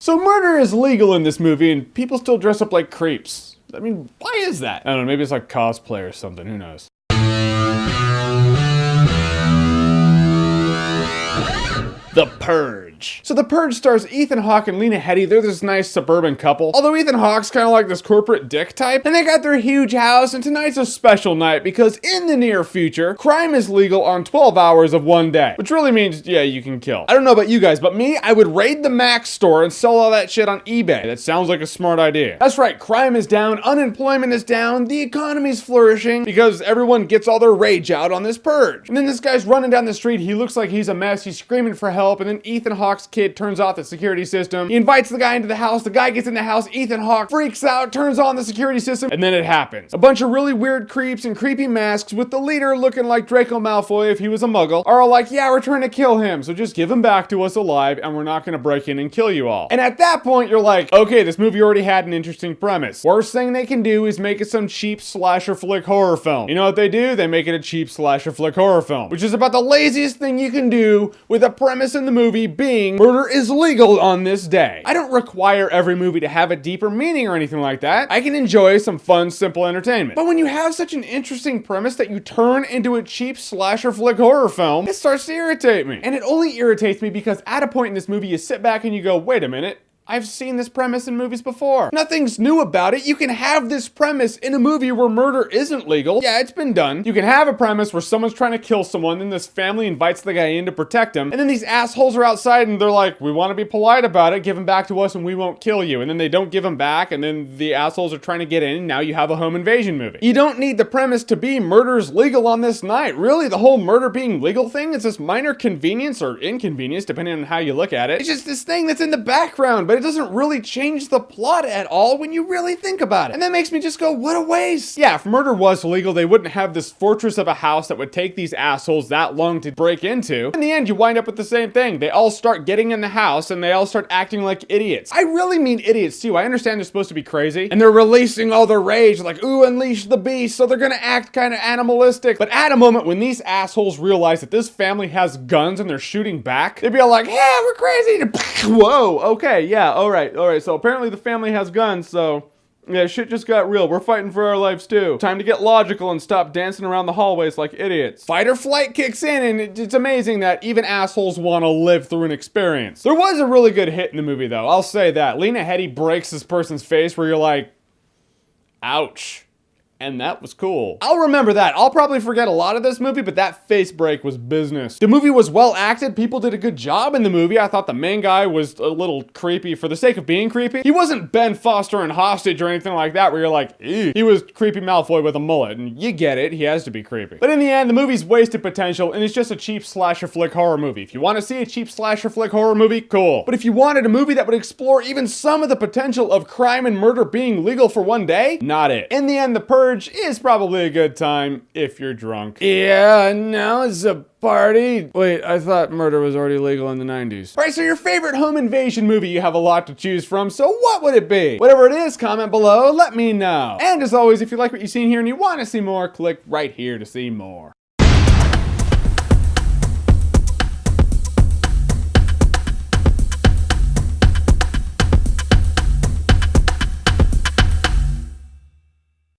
So murder is legal in this movie and people still dress up like creeps. I mean, why is that? I don't know, maybe it's like cosplay or something, who knows? The Purge. So The Purge stars Ethan Hawke and Lena Headey. They're this nice suburban couple. Although Ethan Hawke's kind of like this corporate dick type. And they got their huge house, and tonight's a special night because in the near future, crime is legal on 12 hours of one day. Which really means, yeah, you can kill. I don't know about you guys, but me, I would raid the Mac store and sell all that shit on eBay. That sounds like a smart idea. That's right, crime is down, unemployment is down, the economy's flourishing because everyone gets all their rage out on this purge. And then this guy's running down the street, he looks like he's a mess, he's screaming for help, and then Ethan Hawke's kid turns off the security system. He invites the guy into the house, the guy gets in the house, Ethan Hawke freaks out, turns on the security system, and then it happens. A bunch of really weird creeps in creepy masks with the leader looking like Draco Malfoy if he was a muggle, are all like, yeah, we're trying to kill him, so just give him back to us alive and we're not gonna break in and kill you all. And at that point, you're like, okay, this movie already had an interesting premise. Worst thing they can do is make it some cheap slasher flick horror film. You know what they do? They make it a cheap slasher flick horror film, which is about the laziest thing you can do with a premise in the movie being murder is legal on this day. I don't require every movie to have a deeper meaning or anything like that. I can enjoy some fun, simple entertainment. But when you have such an interesting premise that you turn into a cheap slasher flick horror film, it starts to irritate me. And it only irritates me because at a point in this movie, you sit back and you go, wait a minute. I've seen this premise in movies before. Nothing's new about it. You can have this premise in a movie where murder isn't legal. Yeah, it's been done. You can have a premise where someone's trying to kill someone, then this family invites the guy in to protect him, and then these assholes are outside and they're like, we want to be polite about it, give him back to us and we won't kill you. And then they don't give him back, and then the assholes are trying to get in, and now you have a home invasion movie. You don't need the premise to be murder's legal on this night. Really, the whole murder being legal thing is this minor convenience or inconvenience, depending on how you look at it. It's just this thing that's in the background, but it doesn't really change the plot at all when you really think about it. And that makes me just go, what a waste. Yeah, if murder was legal, they wouldn't have this fortress of a house that would take these assholes that long to break into. In the end, you wind up with the same thing. They all start getting in the house and they all start acting like idiots. I really mean idiots too. I understand they're supposed to be crazy and they're releasing all their rage like, ooh, unleash the beast. So they're gonna act kind of animalistic. But at a moment when these assholes realize that this family has guns and they're shooting back, they'd be all like, yeah, we're crazy. Whoa, okay, yeah, all right. So apparently the family has guns, so yeah, shit just got real. We're fighting for our lives too. Time to get logical and stop dancing around the hallways like idiots. Fight or flight kicks in, and it's amazing that even assholes want to live through an experience. There was a really good hit in the movie though, I'll say that. Lena Headey breaks this person's face where you're like, ouch. And that was cool. I'll remember that. I'll probably forget a lot of this movie, but that face break was business. The movie was well acted. People did a good job in the movie. I thought the main guy was a little creepy for the sake of being creepy. He wasn't Ben Foster in Hostage or anything like that where you're like, ew. He was creepy Malfoy with a mullet, and you get it. He has to be creepy. But in the end, the movie's wasted potential, and it's just a cheap slasher flick horror movie. If you want to see a cheap slasher flick horror movie, cool. But if you wanted a movie that would explore even some of the potential of crime and murder being legal for one day, not it. In the end, The Purge is probably a good time if you're drunk. Yeah, now it's a party. Wait, I thought murder was already legal in the 90s. All right, so your favorite home invasion movie, you have a lot to choose from, so what would it be? Whatever it is, comment below, let me know. And as always, if you like what you've seen here and you want to see more, click right here to see more.